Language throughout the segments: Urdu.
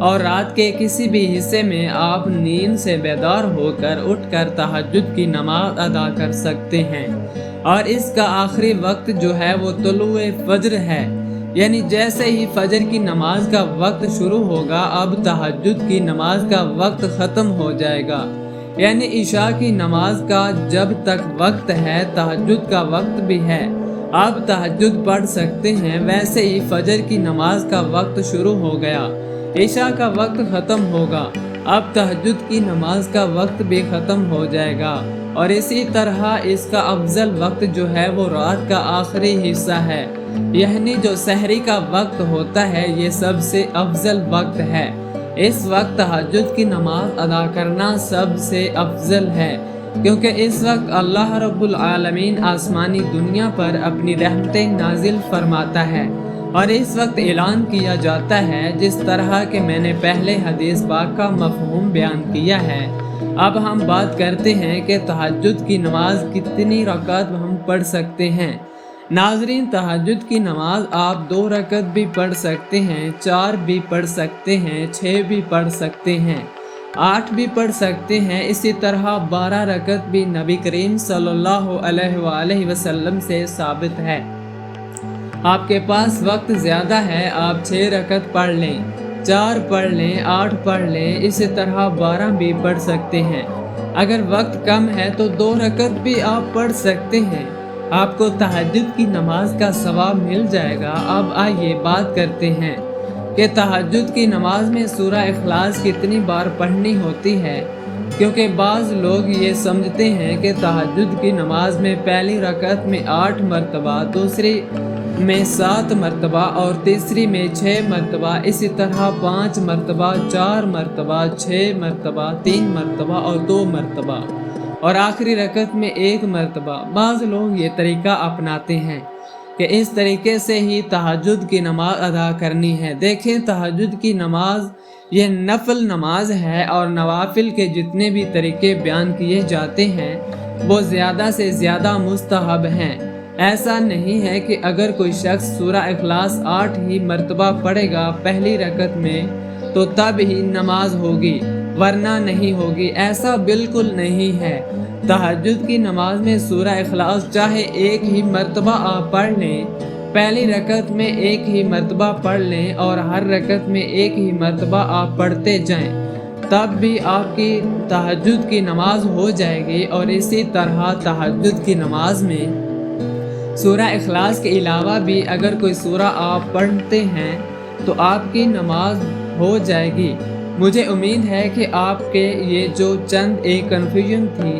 اور رات کے کسی بھی حصے میں آپ نیند سے بیدار ہو کر اٹھ کر تہجد کی نماز ادا کر سکتے ہیں، اور اس کا آخری وقت جو ہے وہ طلوع فجر ہے، یعنی جیسے ہی فجر کی نماز کا وقت شروع ہوگا اب تہجد کی نماز کا وقت ختم ہو جائے گا، یعنی عشاء کی نماز کا جب تک وقت ہے تہجد کا وقت بھی ہے، آپ تہجد پڑھ سکتے ہیں۔ ویسے ہی فجر کی نماز کا وقت شروع ہو گیا، عشاء کا وقت ختم ہوگا، اب تہجد کی نماز کا وقت بھی ختم ہو جائے گا، اور اسی طرح اس کا افضل وقت جو ہے وہ رات کا آخری حصہ ہے، یعنی جو سحری کا وقت ہوتا ہے یہ سب سے افضل وقت ہے۔ اس وقت تہجد کی نماز ادا کرنا سب سے افضل ہے، کیونکہ اس وقت اللہ رب العالمین آسمانی دنیا پر اپنی رحمتیں نازل فرماتا ہے، اور اس وقت اعلان کیا جاتا ہے جس طرح کہ میں نے پہلے حدیث پاک کا مفہوم بیان کیا ہے۔ اب ہم بات کرتے ہیں کہ تہجد کی نماز کتنی رکعت ہم پڑھ سکتے ہیں۔ ناظرین، تہجد کی نماز آپ 2 رکعت بھی پڑھ سکتے ہیں، 4 بھی پڑھ سکتے ہیں، 6 بھی پڑھ سکتے ہیں، 8 بھی پڑھ سکتے ہیں، اسی طرح 12 رکعت بھی نبی کریم صلی اللہ علیہ وآلہ وسلم سے ثابت ہے۔ آپ کے پاس وقت زیادہ ہے، آپ 6 رکعت پڑھ لیں، 4 پڑھ لیں، 8 پڑھ لیں، اسی طرح 12 بھی پڑھ سکتے ہیں۔ اگر وقت کم ہے تو 2 رکعت بھی آپ پڑھ سکتے ہیں، آپ کو تہجد کی نماز کا ثواب مل جائے گا۔ اب آئیے بات کرتے ہیں کہ تہجد کی نماز میں سورہ اخلاص کتنی بار پڑھنی ہوتی ہے، کیونکہ بعض لوگ یہ سمجھتے ہیں کہ تہجد کی نماز میں پہلی رکعت میں 8 مرتبہ، دوسری میں 7 مرتبہ اور تیسری میں 6 مرتبہ، اسی طرح 5 مرتبہ، 4 مرتبہ، 6 مرتبہ، 3 مرتبہ اور 2 مرتبہ، اور آخری رکعت میں 1 مرتبہ۔ بعض لوگ یہ طریقہ اپناتے ہیں کہ اس طریقے سے ہی تہجد کی نماز ادا کرنی ہے۔ دیکھیں، تہجد کی نماز یہ نفل نماز ہے، اور نوافل کے جتنے بھی طریقے بیان کیے جاتے ہیں وہ زیادہ سے زیادہ مستحب ہیں۔ ایسا نہیں ہے کہ اگر کوئی شخص سورہ اخلاص 8 ہی مرتبہ پڑھے گا پہلی رکعت میں تو تب ہی نماز ہوگی، ورنہ نہیں ہوگی، ایسا بالکل نہیں ہے۔ تہجد کی نماز میں سورہ اخلاص چاہے 1 ہی مرتبہ آپ پڑھ لیں، پہلی رکعت میں 1 ہی مرتبہ پڑھ لیں اور ہر رکعت میں 1 ہی مرتبہ آپ پڑھتے جائیں، تب بھی آپ کی تہجد کی نماز ہو جائے گی۔ اور اسی طرح تہجد کی نماز میں سورہ اخلاص کے علاوہ بھی اگر کوئی سورہ آپ پڑھتے ہیں تو آپ کی نماز ہو جائے گی۔ مجھے امید ہے کہ آپ کے یہ جو چند ایک کنفیوژن تھی،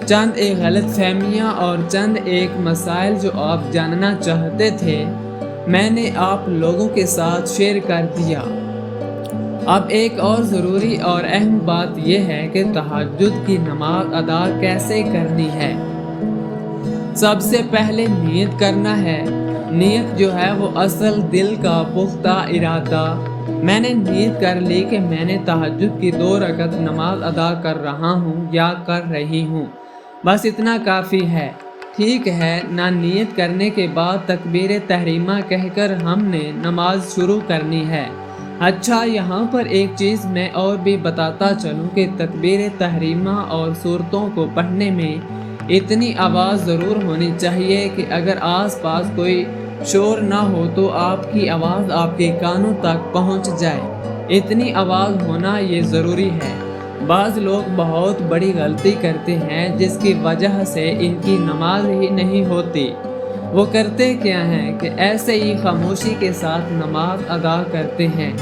چند ایک غلط فہمیاں اور چند ایک مسائل جو آپ جاننا چاہتے تھے، میں نے آپ لوگوں کے ساتھ شیئر کر دیا۔ اب ایک اور ضروری اور اہم بات یہ ہے کہ تہجد کی نماز ادا کیسے کرنی ہے۔ سب سے پہلے نیت کرنا ہے۔ نیت جو ہے وہ اصل دل کا پختہ ارادہ۔ میں نے نیت کر لی کہ میں نے تہجد کی 2 رکعت نماز ادا کر رہا ہوں یا کر رہی ہوں، بس اتنا کافی ہے۔ ٹھیک ہے نا، نیت کرنے کے بعد تکبیر تحریمہ کہہ کر ہم نے نماز شروع کرنی ہے۔ اچھا، یہاں پر ایک چیز میں اور بھی بتاتا چلوں کہ تکبیر تحریمہ اور سورتوں کو پڑھنے میں اتنی آواز ضرور ہونی چاہیے کہ اگر آس پاس کوئی شور نہ ہو تو آپ کی آواز آپ کے کانوں تک پہنچ جائے، اتنی آواز ہونا یہ ضروری ہے۔ بعض لوگ بہت بڑی غلطی کرتے ہیں جس کی وجہ سے ان کی نماز ہی نہیں ہوتی۔ وہ کرتے کیا ہیں کہ ایسے ہی خاموشی کے ساتھ نماز ادا کرتے ہیں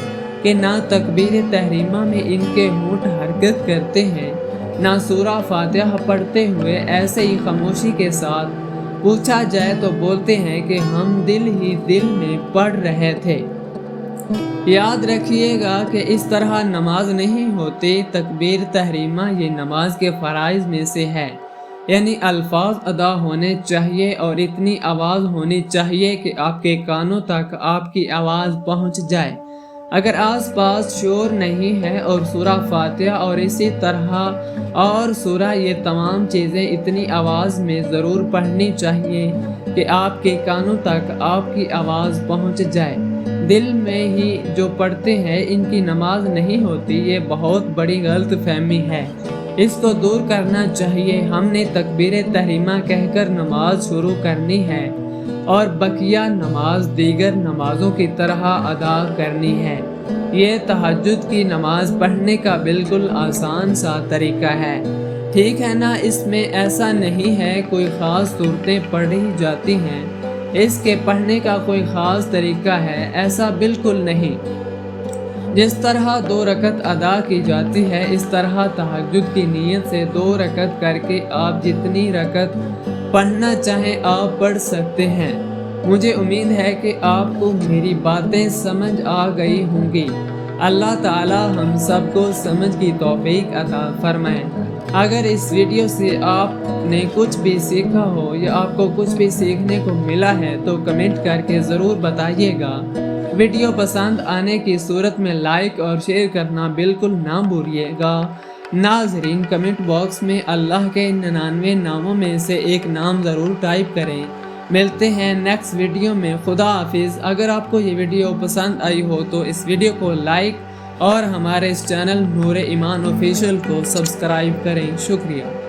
کہ نہ تکبیر تحریمہ میں ان کے ہونٹ حرکت کرتے ہیں، نہ سورہ فاتحہ پڑھتے ہوئے ایسے ہی خاموشی کے ساتھ پوچھا جائے تو بولتے ہیں کہ ہم دل ہی دل میں پڑھ رہے تھے۔ یاد رکھیے گا کہ اس طرح نماز نہیں ہوتی۔ تکبیر تحریمہ یہ نماز کے فرائض میں سے ہے، یعنی الفاظ ادا ہونے چاہیے اور اتنی آواز ہونی چاہیے کہ آپ کے کانوں تک آپ کی آواز پہنچ جائے۔ اگر آس پاس شور نہیں ہے اور سورہ فاتحہ اور اسی طرح اور سورہ، یہ تمام چیزیں اتنی آواز میں ضرور پڑھنی چاہیے کہ آپ کے کانوں تک آپ کی آواز پہنچ جائے۔ دل میں ہی جو پڑھتے ہیں ان کی نماز نہیں ہوتی، یہ بہت بڑی غلط فہمی ہے۔ اس کو دور کرنا چاہیے۔ ہم نے تکبیر تحریمہ کہہ کر نماز شروع کرنی ہے اور بقیہ نماز دیگر نمازوں کی طرح ادا کرنی ہے۔ یہ تہجد کی نماز پڑھنے کا بالکل آسان سا طریقہ ہے، ٹھیک ہے نا؟ اس میں ایسا نہیں ہے کوئی خاص صورتیں پڑھی جاتی ہیں، اس کے پڑھنے کا کوئی خاص طریقہ ہے، ایسا بالکل نہیں۔ جس طرح 2 رکعت ادا کی جاتی ہے، اس طرح تہجد کی نیت سے 2 رکعت کر کے آپ جتنی رکعت پڑھنا چاہیں آپ پڑھ سکتے ہیں۔ مجھے امید ہے کہ آپ کو میری باتیں سمجھ آ گئی ہوں گی۔ اللہ تعالی ہم سب کو سمجھ کی توفیق عطا فرمائے۔ اگر اس ویڈیو سے آپ نے کچھ بھی سیکھا ہو یا آپ کو کچھ بھی سیکھنے کو ملا ہے تو کمنٹ کر کے ضرور بتائیے گا۔ ویڈیو پسند آنے کی صورت میں لائک اور شیئر کرنا بالکل نہ بھولیے گا۔ ناظرین، کمنٹ باکس میں اللہ کے 99 ناموں میں سے ایک نام ضرور ٹائپ کریں۔ ملتے ہیں نیکسٹ ویڈیو میں۔ خدا حافظ۔ اگر آپ کو یہ ویڈیو پسند آئی ہو تو اس ویڈیو کو لائک اور ہمارے اس چینل نور ایمان آفیشیل کو سبسکرائب کریں۔ شکریہ۔